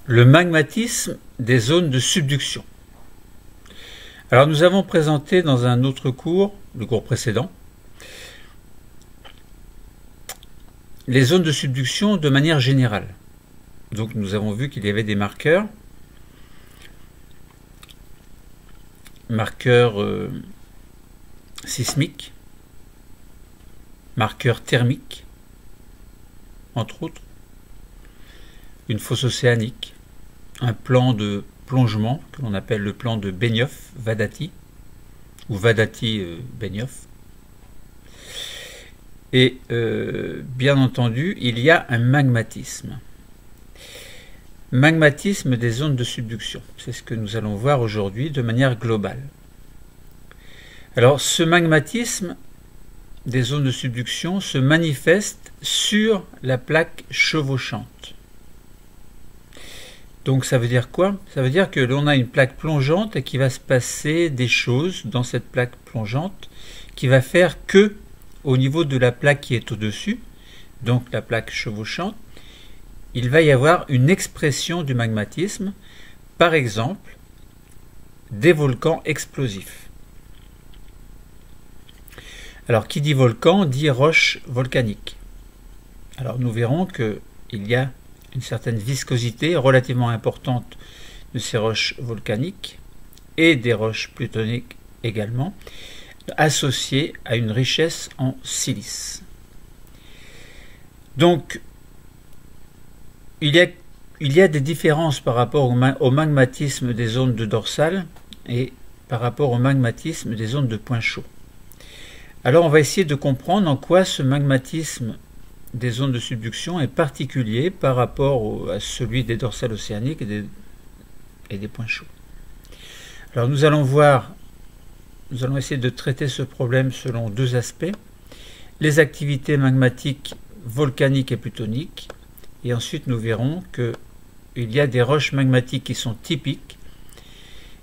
Le magmatisme des zones de subduction. Alors nous avons présenté dans un autre cours, le cours précédent, les zones de subduction de manière générale. Donc nous avons vu qu'il y avait des marqueurs sismiques, marqueurs thermiques, entre autres, une fosse océanique, un plan de plongement que l'on appelle le plan de Benioff-Vadati ou Vadati-Benioff. Et bien entendu, il y a un magmatisme. Magmatisme des zones de subduction. C'est ce que nous allons voir aujourd'hui de manière globale. Alors, ce magmatisme des zones de subduction se manifeste sur la plaque chevauchante. Donc ça veut dire quoi? Ça veut dire que l'on a une plaque plongeante et qu'il va se passer des choses dans cette plaque plongeante qui va faire que, au niveau de la plaque qui est au-dessus, donc la plaque chevauchante, il va y avoir une expression du magmatisme, par exemple, des volcans explosifs. Alors, qui dit volcan, dit roche volcanique. Alors, nous verrons qu'il y a une certaine viscosité relativement importante de ces roches volcaniques et des roches plutoniques également, associées à une richesse en silice. Donc, il y a des différences par rapport au magmatisme des zones de dorsale et par rapport au magmatisme des zones de point chaud. Alors, on va essayer de comprendre en quoi ce magmatisme des zones de subduction est particulier par rapport à celui des dorsales océaniques et des points chauds. Alors nous allons essayer de traiter ce problème selon deux aspects: les activités magmatiques volcaniques et plutoniques, et ensuite nous verrons qu'il y a des roches magmatiques qui sont typiques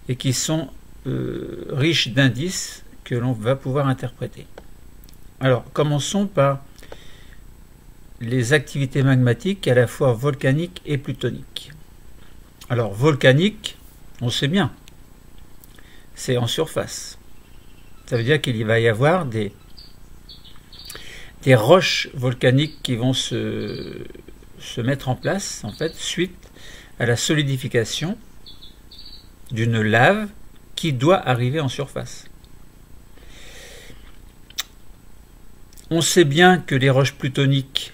et qui sont riches d'indices que l'on va pouvoir interpréter. Alors commençons par les activités magmatiques à la fois volcaniques et plutoniques. Alors volcanique, on sait bien, c'est en surface. Ça veut dire qu'il va y avoir des roches volcaniques qui vont se mettre en place en fait suite à la solidification d'une lave qui doit arriver en surface. On sait bien que les roches plutoniques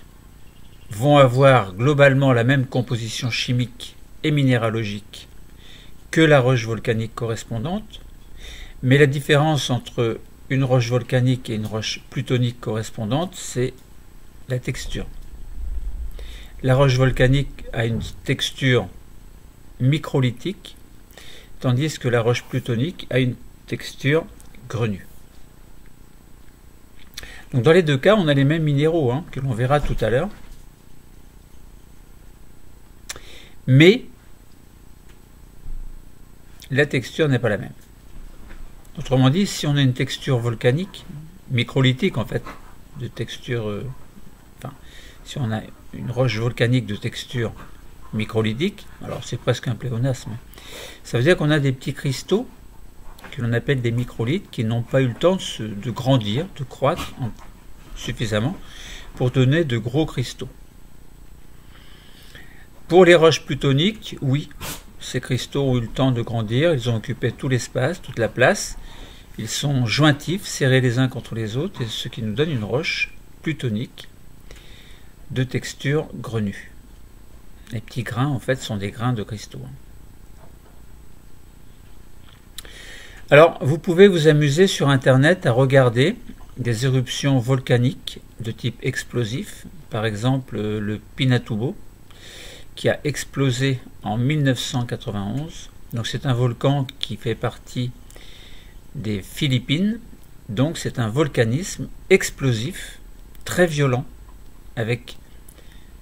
vont avoir globalement la même composition chimique et minéralogique que la roche volcanique correspondante, mais la différence entre une roche volcanique et une roche plutonique correspondante, c'est la texture. La roche volcanique a une texture microlithique, tandis que la roche plutonique a une texture grenue. Donc dans les deux cas, on a les mêmes minéraux que l'on verra tout à l'heure. Mais la texture n'est pas la même. Autrement dit, si on a une texture volcanique, microlithique en fait, de texture, si on a une roche volcanique de texture microlithique, alors c'est presque un pléonasme, ça veut dire qu'on a des petits cristaux que l'on appelle des microlithes qui n'ont pas eu le temps de grandir, de croître suffisamment pour donner de gros cristaux. Pour les roches plutoniques, oui, ces cristaux ont eu le temps de grandir, ils ont occupé tout l'espace, toute la place, ils sont jointifs, serrés les uns contre les autres, et ce qui nous donne une roche plutonique de texture grenue. Les petits grains, en fait, sont des grains de cristaux. Alors, vous pouvez vous amuser sur Internet à regarder des éruptions volcaniques de type explosif, par exemple le Pinatubo, qui a explosé en 1991. Donc c'est un volcan qui fait partie des Philippines. Donc c'est un volcanisme explosif, très violent, avec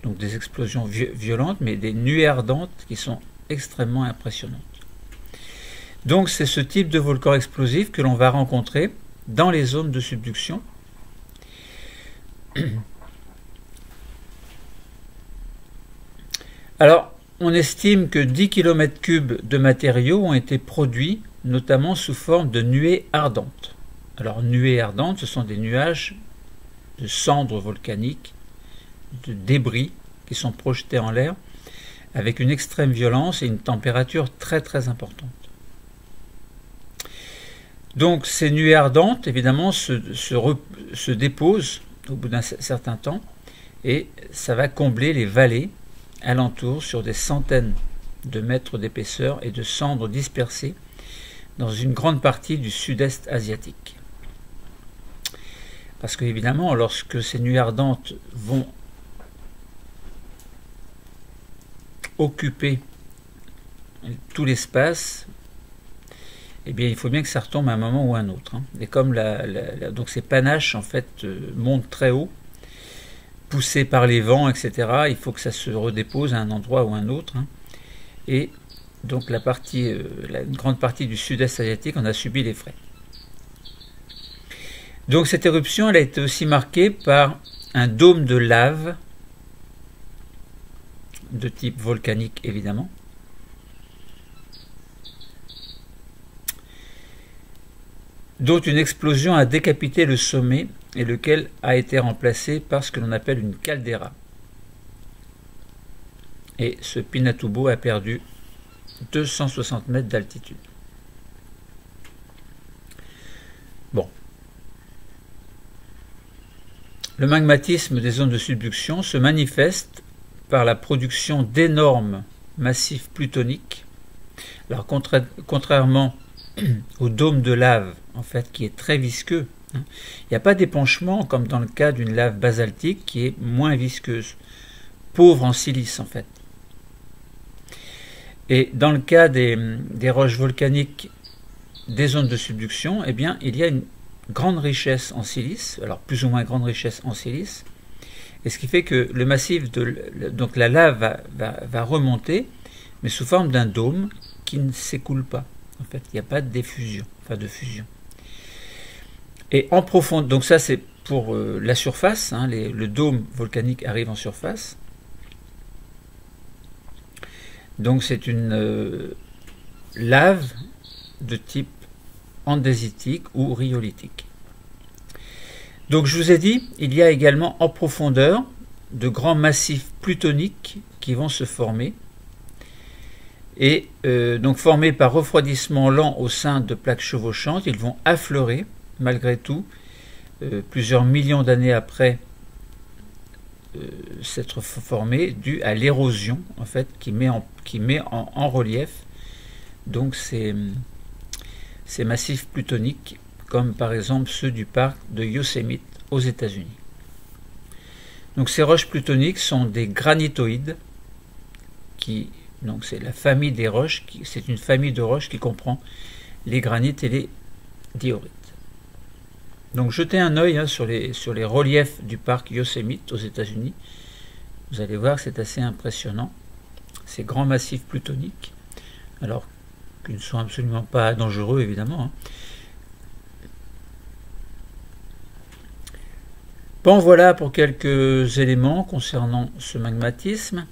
donc des explosions violentes, mais des nuées ardentes qui sont extrêmement impressionnantes. Donc c'est ce type de volcan explosif que l'on va rencontrer dans les zones de subduction. Alors, on estime que 10 km3 de matériaux ont été produits, notamment sous forme de nuées ardentes. Alors, nuées ardentes, ce sont des nuages de cendres volcaniques, de débris qui sont projetés en l'air avec une extrême violence et une température très très importante. Donc ces nuées ardentes, évidemment, se déposent au bout d'un certain temps et ça va combler les vallées alentour sur des centaines de mètres d'épaisseur et de cendres dispersées dans une grande partie du sud-est asiatique. Parce que, évidemment, lorsque ces nuées ardentes vont occuper tout l'espace, eh bien, il faut bien que ça retombe à un moment ou à un autre. Et comme donc ces panaches, en fait, montent très haut, poussés par les vents, etc., il faut que ça se redépose à un endroit ou à un autre. Et donc, une grande partie du sud-est asiatique en a subi les frais. Donc cette éruption, elle a été aussi marquée par un dôme de lave, de type volcanique évidemment, dont une explosion a décapité le sommet et lequel a été remplacé par ce que l'on appelle une caldeira. Et ce Pinatubo a perdu 260 mètres d'altitude. Bon. Le magmatisme des zones de subduction se manifeste par la production d'énormes massifs plutoniques. Alors contrairement au dôme de lave, en fait, qui est très visqueux, il n'y a pas d'épanchement comme dans le cas d'une lave basaltique qui est moins visqueuse, pauvre en silice en fait. Et dans le cas des roches volcaniques des zones de subduction, eh bien, il y a une grande richesse en silice, alors plus ou moins grande richesse en silice, et ce qui fait que le massif donc la lave va remonter, mais sous forme d'un dôme qui ne s'écoule pas. En fait, il n'y a pas de diffusion, enfin de fusion. Et en profondeur, donc ça c'est pour la surface, le dôme volcanique arrive en surface. Donc c'est une lave de type andésitique ou rhyolitique. Donc je vous ai dit, il y a également en profondeur de grands massifs plutoniques qui vont se former. Et donc formés par refroidissement lent au sein de plaques chevauchantes, ils vont affleurer malgré tout plusieurs millions d'années après s'être formés, dû à l'érosion en fait qui met en relief donc ces massifs plutoniques, comme par exemple ceux du parc de Yosemite aux États-Unis. Donc ces roches plutoniques sont des granitoïdes donc c'est la famille des roches, c'est une famille de roches qui comprend les granites et les diorites. Donc jetez un œil sur les reliefs du parc Yosemite aux États-Unis. Vous allez voir que c'est assez impressionnant. Ces grands massifs plutoniques, alors qu'ils ne sont absolument pas dangereux évidemment. Bon, voilà pour quelques éléments concernant ce magmatisme.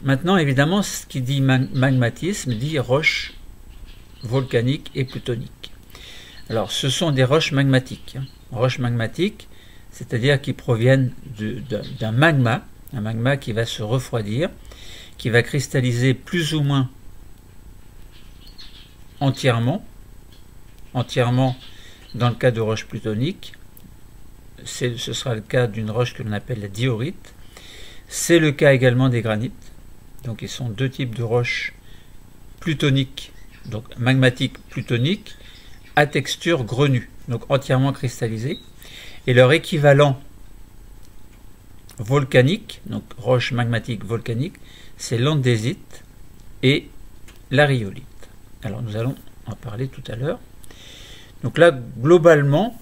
Maintenant, évidemment, ce qui dit magmatisme dit roches volcaniques et plutoniques. Alors, ce sont des roches magmatiques. Roches magmatiques, c'est-à-dire qui proviennent d'un magma, un magma qui va se refroidir, qui va cristalliser plus ou moins entièrement dans le cas de roches plutoniques. Ce sera le cas d'une roche que l'on appelle la diorite. C'est le cas également des granites. Donc ils sont deux types de roches plutoniques, donc magmatiques plutoniques, à texture grenue, donc entièrement cristallisées. Et leur équivalent volcanique, donc roche magmatique volcanique, c'est l'andésite et la rhyolite. Alors nous allons en parler tout à l'heure. Donc là, globalement,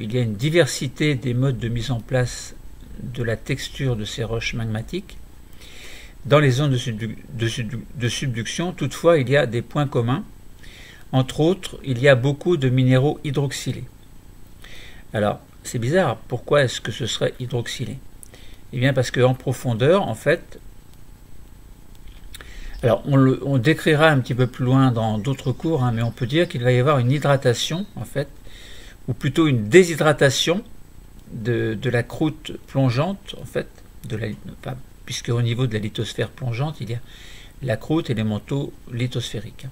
il y a une diversité des modes de mise en place de la texture de ces roches magmatiques. Dans les zones de subduction, toutefois, il y a des points communs. Entre autres, il y a beaucoup de minéraux hydroxylés. Alors, c'est bizarre, pourquoi est-ce que ce serait hydroxylé? Eh bien parce qu'en profondeur, en fait, Alors, on décrira un petit peu plus loin dans d'autres cours, hein, mais on peut dire qu'il va y avoir une hydratation, en fait, ou plutôt une déshydratation de la croûte plongeante, en fait, puisque au niveau de la lithosphère plongeante, il y a la croûte et les manteaux lithosphériques.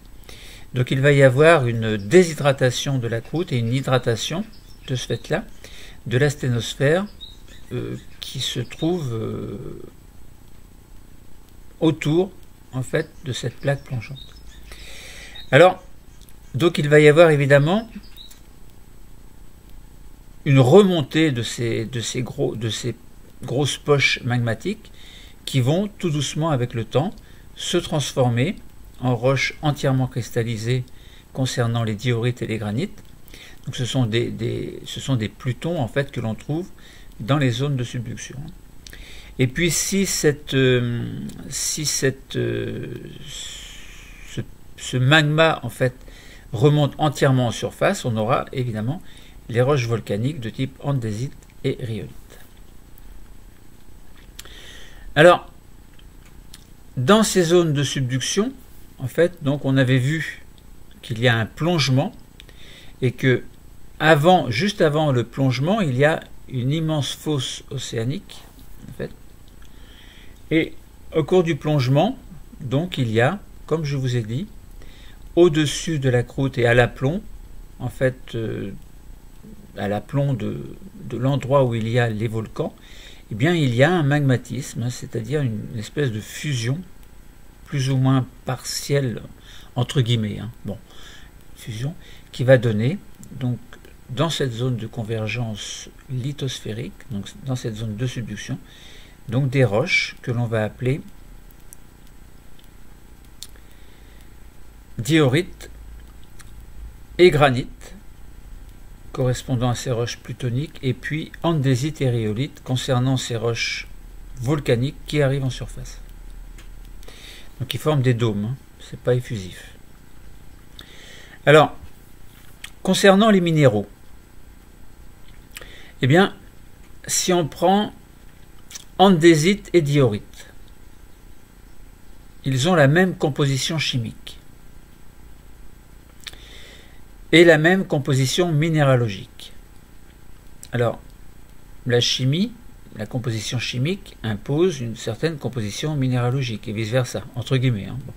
Donc il va y avoir une déshydratation de la croûte et une hydratation, de ce fait-là, de la sténosphère qui se trouve autour, en fait, de cette plaque plongeante. Alors, donc il va y avoir évidemment une remontée de ces grosses poches magmatiques qui vont tout doucement avec le temps se transformer en roches entièrement cristallisées concernant les diorites et les granites. Donc ce sont des plutons en fait que l'on trouve dans les zones de subduction. Et puis si ce magma en fait remonte entièrement en surface, on aura évidemment les roches volcaniques de type andésite et rhyolite. Alors, dans ces zones de subduction, en fait, donc on avait vu qu'il y a un plongement et que juste avant le plongement, il y a une immense fosse océanique, en fait. Et au cours du plongement, donc il y a, comme je vous ai dit, au-dessus de la croûte et à l'aplomb, en fait, à l'aplomb de l'endroit où il y a les volcans, eh bien il y a un magmatisme, c'est-à-dire une espèce de fusion, plus ou moins partielle, entre guillemets, fusion, qui va donner, donc, dans cette zone de convergence lithosphérique, donc dans cette zone de subduction, donc des roches que l'on va appeler diorites et granites, correspondant à ces roches plutoniques, et puis andésite et rhyolite, concernant ces roches volcaniques qui arrivent en surface. Donc ils forment des dômes, c'est pas effusif. Alors, concernant les minéraux, eh bien, si on prend andésite et diorite, ils ont la même composition chimique et la même composition minéralogique. Alors, la chimie, la composition chimique impose une certaine composition minéralogique et vice-versa, entre guillemets. Bon.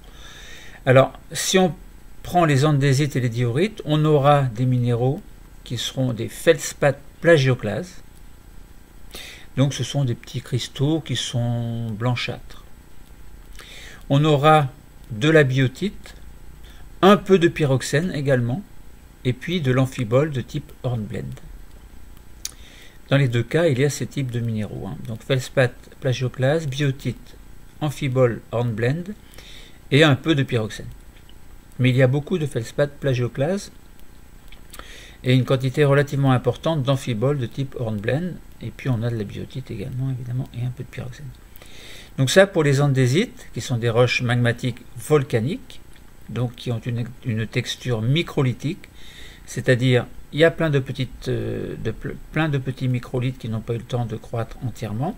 Alors, si on prend les andésites et les diorites, on aura des minéraux qui seront des feldspaths plagioclases. Donc ce sont des petits cristaux qui sont blanchâtres. On aura de la biotite, un peu de pyroxène également, et puis de l'amphibole de type hornblende. Dans les deux cas, il y a ces types de minéraux. Donc feldspath plagioclase, biotite, amphibole hornblende et un peu de pyroxène. Mais il y a beaucoup de feldspath plagioclase et une quantité relativement importante d'amphibole de type hornblende, et puis on a de la biotite également, évidemment, et un peu de pyroxène. Donc ça pour les andésites, qui sont des roches magmatiques volcaniques, donc qui ont une texture microlithique, c'est-à-dire il y a plein de petits microlithes qui n'ont pas eu le temps de croître entièrement,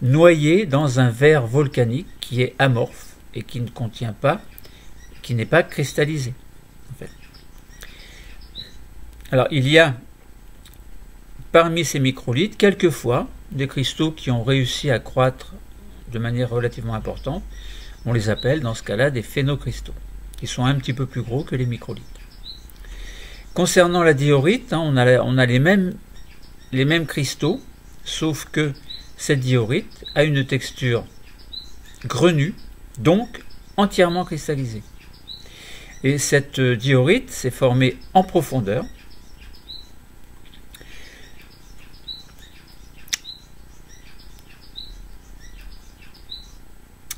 noyés dans un verre volcanique qui est amorphe et qui ne contient pas, qui n'est pas cristallisé. En fait. Alors il y a parmi ces microlithes quelquefois des cristaux qui ont réussi à croître de manière relativement importante. On les appelle dans ce cas-là des phénocristaux, qui sont un petit peu plus gros que les microlithes. Concernant la diorite, on a les mêmes cristaux, sauf que cette diorite a une texture grenue, donc entièrement cristallisée. Et cette diorite s'est formée en profondeur,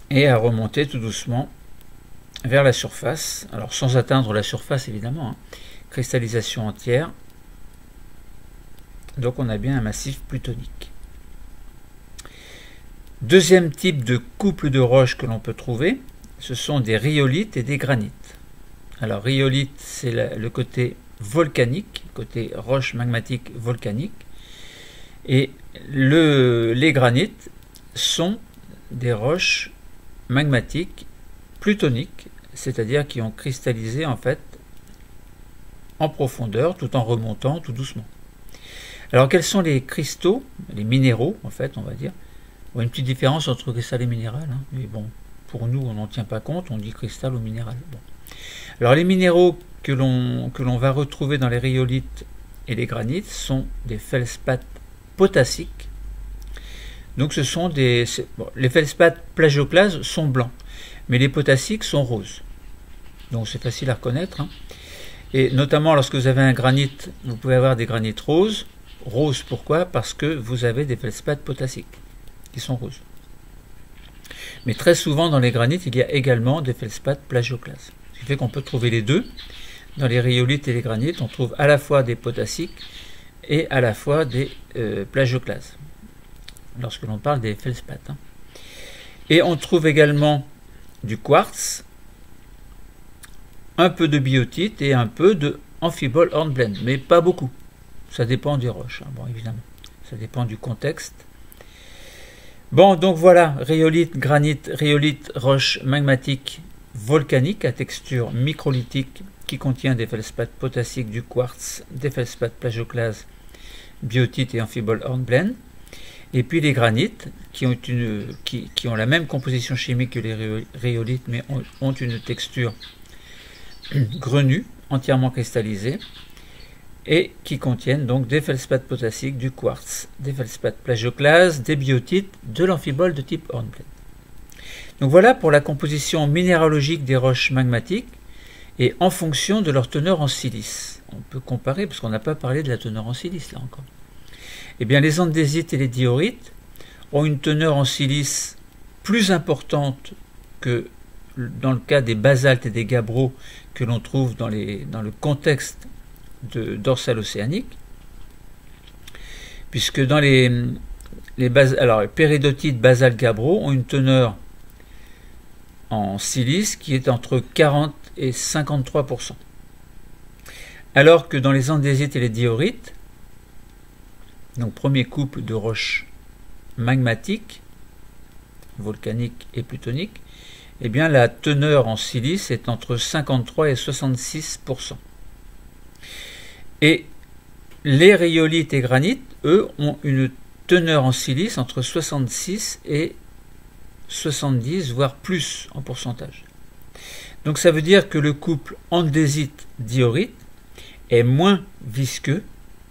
et a remonté tout doucement vers la surface, alors sans atteindre la surface évidemment, cristallisation entière. Donc on a bien un massif plutonique. Deuxième type de couple de roches que l'on peut trouver, ce sont des rhyolites et des granites. Alors rhyolite, c'est le côté volcanique, côté roche magmatique volcanique, et les granites sont des roches magmatiques plutoniques, c'est-à-dire qui ont cristallisé en fait en profondeur tout en remontant tout doucement. Alors quels sont les cristaux, les minéraux en fait on va dire. Il y a une petite différence entre cristal et minéral, hein, mais bon, pour nous on n'en tient pas compte, on dit cristal ou minéral. Bon. Alors les minéraux que l'on va retrouver dans les rhyolites et les granites sont des feldspaths potassiques. Donc ce sont des... Bon, les feldspaths plagioclases sont blancs, mais les potassiques sont roses. Donc c'est facile à reconnaître. Hein. Et notamment lorsque vous avez un granit, vous pouvez avoir des granites roses. Roses pourquoi? Parce que vous avez des feldspaths potassiques qui sont roses. Mais très souvent dans les granites, il y a également des feldspaths plagioclases. Ce qui fait qu'on peut trouver les deux. Dans les rhyolites et les granites, on trouve à la fois des potassiques et à la fois des plagioclases, lorsque l'on parle des feldspaths. Hein. Et on trouve également du quartz, un peu de biotite et un peu de amphibole hornblende, mais pas beaucoup. Ça dépend des roches, hein. Bon, évidemment. Ça dépend du contexte. Bon, donc voilà, rhyolite, granite, rhyolite, roche magmatique volcanique à texture microlithique qui contient des feldspaths potassiques, du quartz, des feldspaths plagioclases, biotite et amphibole hornblende. Et puis les granites qui ont la même composition chimique que les rhyolites mais ont une texture grenue, entièrement cristallisée, et qui contiennent donc des feldspaths potassiques, du quartz, des feldspaths plagioclases, des biotites, de l'amphibole de type hornblende. Donc voilà pour la composition minéralogique des roches magmatiques et en fonction de leur teneur en silice. On peut comparer parce qu'on n'a pas parlé de la teneur en silice là encore. Eh bien les andésites et les diorites ont une teneur en silice plus importante que dans le cas des basaltes et des gabbros que l'on trouve dans le contexte dorsal océanique, puisque dans les péridotites, basaltes, gabbros ont une teneur en silice qui est entre 40 et 53%. Alors que dans les andésites et les diorites, donc premier couple de roches magmatiques, volcaniques et plutoniques, eh bien la teneur en silice est entre 53 et 66%. Et les rhyolites et granites, eux, ont une teneur en silice entre 66 et 70, voire plus en pourcentage. Donc ça veut dire que le couple andésite-diorite est moins visqueux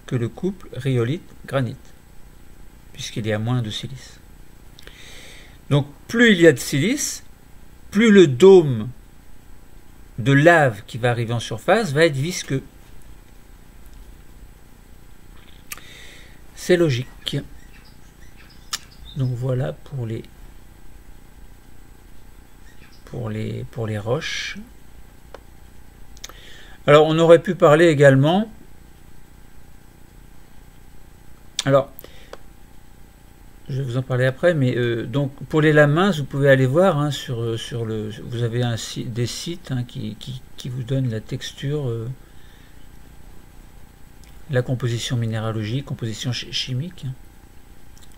que le couple rhyolite-granite, puisqu'il y a moins de silice. Donc plus il y a de silice, plus le dôme de lave qui va arriver en surface va être visqueux. C'est logique. Donc voilà pour les roches. Alors on aurait pu parler également. Alors je vais vous en parler après, mais donc pour les lamas, vous pouvez aller voir hein, vous avez des sites hein, qui vous donnent la texture, la composition minéralogique, composition chimique.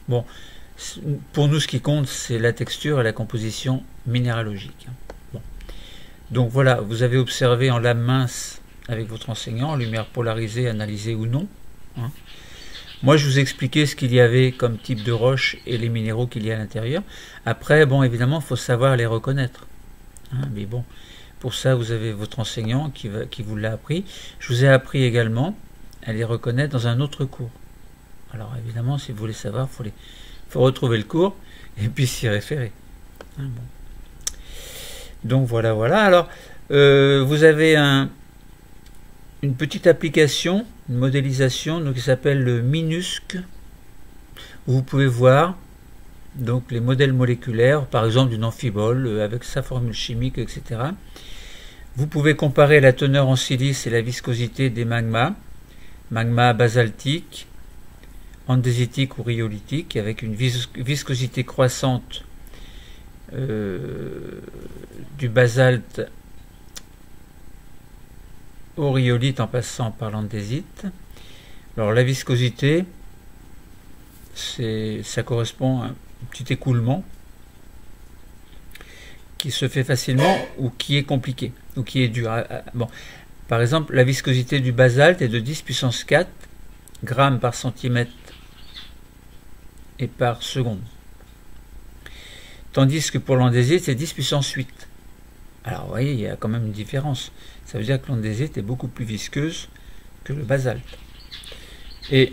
Bon, pour nous ce qui compte c'est la texture et la composition minéralogique. Bon. Donc voilà, vous avez observé en lame mince avec votre enseignant, en lumière polarisée, analysée ou non. Hein. Moi, je vous expliquais ce qu'il y avait comme type de roche et les minéraux qu'il y a à l'intérieur. Après, bon, évidemment, il faut savoir les reconnaître. Hein, mais bon, pour ça, vous avez votre enseignant qui vous l'a appris. Je vous ai appris également à les reconnaître dans un autre cours. Alors, évidemment, si vous voulez savoir, il faut retrouver le cours et puis s'y référer. Hein, bon. Donc, voilà. Alors, vous avez une petite application, une modélisation donc, qui s'appelle le MINUSC, où vous pouvez voir donc, les modèles moléculaires, par exemple d'une amphibole avec sa formule chimique, etc. Vous pouvez comparer la teneur en silice et la viscosité des magmas basaltiques, andésitiques ou rhyolithiques, avec une viscosité croissante du basalte au rhyolite en passant par l'andésite. Alors la viscosité, ça correspond à un petit écoulement qui se fait facilement ou qui est compliqué, ou qui est dur. Bon. Par exemple, la viscosité du basalte est de 10 puissance 4 grammes par centimètre et par seconde. Tandis que pour l'andésite, c'est 10 puissance 8. Alors, vous voyez, il y a quand même une différence. Ça veut dire que l'andésite est beaucoup plus visqueuse que le basalte. Et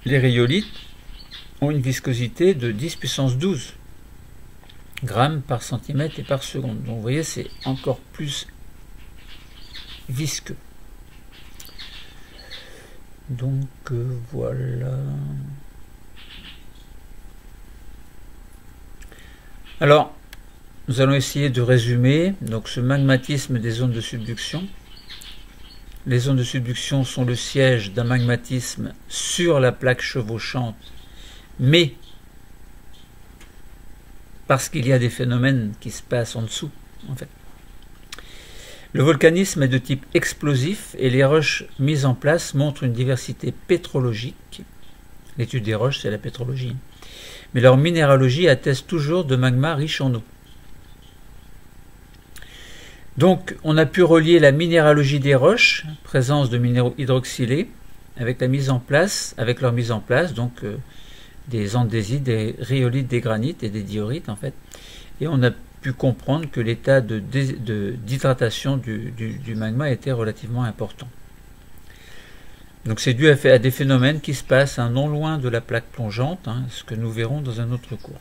les rhyolites ont une viscosité de 10 puissance 12 grammes par centimètre et par seconde. Donc, vous voyez, c'est encore plus visqueux. Donc, voilà. Alors, nous allons essayer de résumer donc ce magmatisme des zones de subduction. Les zones de subduction sont le siège d'un magmatisme sur la plaque chevauchante, mais parce qu'il y a des phénomènes qui se passent en dessous, en fait. Le volcanisme est de type explosif et les roches mises en place montrent une diversité pétrologique. L'étude des roches, c'est la pétrologie. Mais leur minéralogie atteste toujours de magma riche en eau. Donc, on a pu relier la minéralogie des roches, présence de minéraux hydroxylés, avec leur mise en place, donc des andésites, des rhyolites, des granites et des diorites, en fait. Et on a pu comprendre que l'état d'hydratation du magma était relativement important. Donc c'est dû à des phénomènes qui se passent non loin de la plaque plongeante, ce que nous verrons dans un autre cours.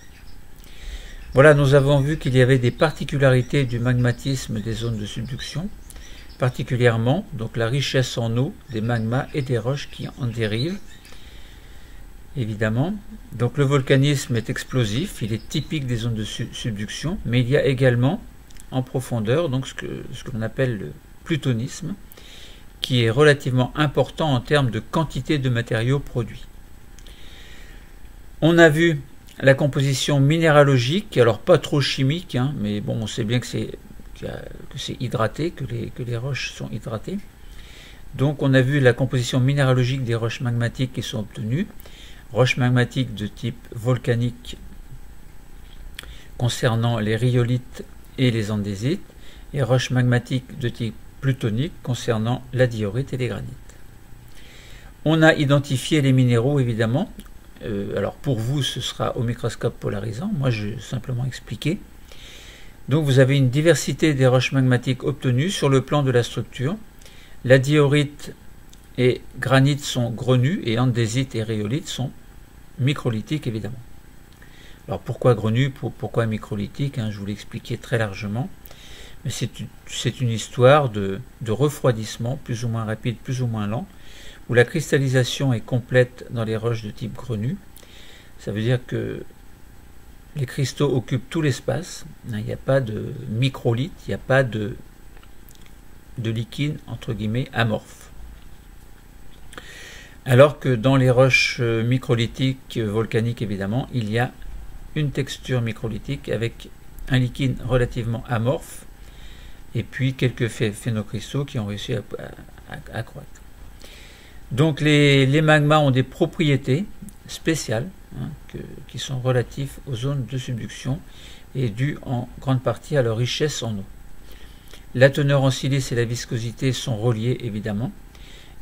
Voilà, nous avons vu qu'il y avait des particularités du magmatisme des zones de subduction, particulièrement donc la richesse en eau des magmas et des roches qui en dérivent, évidemment. Donc le volcanisme est explosif, il est typique des zones de subduction, mais il y a également en profondeur donc ce que l'on appelle le plutonisme, qui est relativement important en termes de quantité de matériaux produits. On a vu la composition minéralogique, alors pas trop chimique, mais bon, on sait bien que c'est hydraté, que les roches sont hydratées. Donc on a vu la composition minéralogique des roches magmatiques qui sont obtenues. Roches magmatiques de type volcanique concernant les rhyolites et les andésites, et roches magmatiques de type plutonique concernant la diorite et les granites. On a identifié les minéraux, évidemment. Alors pour vous, ce sera au microscope polarisant. Moi, je vais simplement expliquer. Donc vous avez une diversité des roches magmatiques obtenues sur le plan de la structure. La diorite et granite sont grenues et andésite et rhyolite sont microlithiques, évidemment. Alors pourquoi grenues, pourquoi microlithiques, je vous l'ai expliqué très largement. Mais c'est une histoire de refroidissement, plus ou moins rapide, plus ou moins lent, où la cristallisation est complète dans les roches de type grenu. Ça veut dire que les cristaux occupent tout l'espace, il n'y a pas de microlithes, il n'y a pas de liquide, entre guillemets, amorphe. Alors que dans les roches microlithiques, volcaniques évidemment, il y a une texture microlithique avec un liquide relativement amorphe, et puis quelques phénocristaux qui ont réussi à croître. Donc les magmas ont des propriétés spéciales qui sont relatives aux zones de subduction et dues en grande partie à leur richesse en eau. La teneur en silice et la viscosité sont reliées évidemment,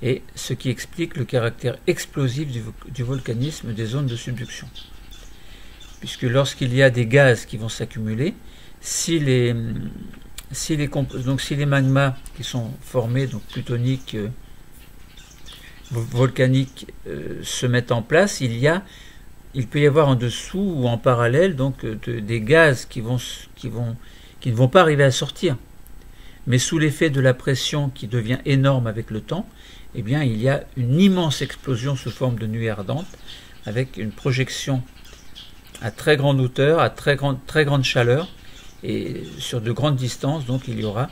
et ce qui explique le caractère explosif du volcanisme des zones de subduction. Puisque lorsqu'il y a des gaz qui vont s'accumuler, si les magmas qui sont formés, donc plutoniques, volcaniques, se mettent en place, il peut y avoir en dessous ou en parallèle donc des gaz qui ne vont pas arriver à sortir. Mais sous l'effet de la pression qui devient énorme avec le temps, eh bien, il y a une immense explosion sous forme de nuée ardente avec une projection à très grande hauteur, à très grande chaleur, et sur de grandes distances, donc il y aura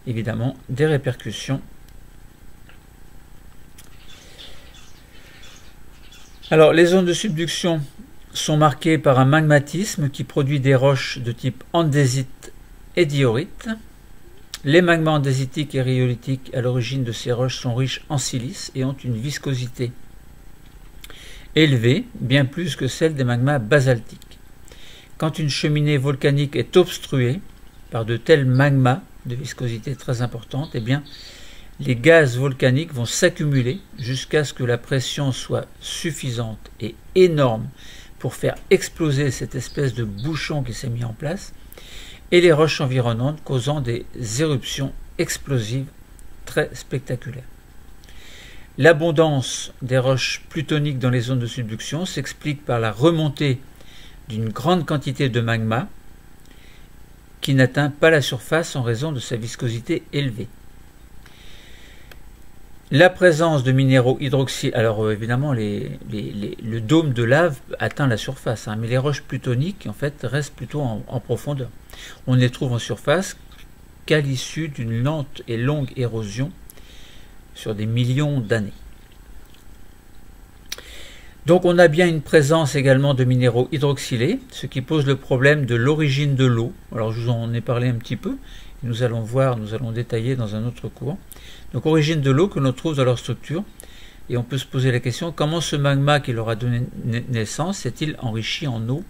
évidemment des répercussions. Alors les zones de subduction sont marquées par un magmatisme qui produit des roches de type andésite et diorite. Les magmas andésitiques et rhyolitiques à l'origine de ces roches sont riches en silice et ont une viscosité élevée, bien plus que celle des magmas basaltiques. Quand une cheminée volcanique est obstruée par de tels magmas de viscosité très importante, eh bien, les gaz volcaniques vont s'accumuler jusqu'à ce que la pression soit suffisante et énorme pour faire exploser cette espèce de bouchon qui s'est mis en place, et les roches environnantes causant des éruptions explosives très spectaculaires. L'abondance des roches plutoniques dans les zones de subduction s'explique par la remontée d'une grande quantité de magma qui n'atteint pas la surface en raison de sa viscosité élevée. La présence de minéraux hydroxyles, alors évidemment le dôme de lave atteint la surface, mais les roches plutoniques en fait restent plutôt en profondeur. On ne les trouve en surface qu'à l'issue d'une lente et longue érosion sur des millions d'années. Donc on a bien une présence également de minéraux hydroxylés, ce qui pose le problème de l'origine de l'eau. Alors je vous en ai parlé un petit peu, nous allons détailler dans un autre cours. Donc origine de l'eau que l'on trouve dans leur structure, et on peut se poser la question, comment ce magma qui leur a donné naissance s'est-il enrichi en eau?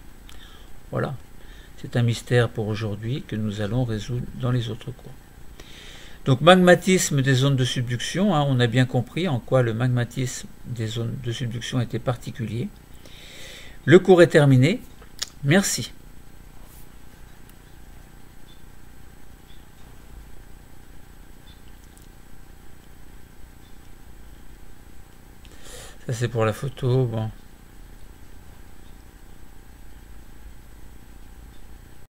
Voilà, c'est un mystère pour aujourd'hui que nous allons résoudre dans les autres cours. Donc magmatisme des zones de subduction, on a bien compris en quoi le magmatisme des zones de subduction était particulier. Le cours est terminé, merci. Ça c'est pour la photo, bon.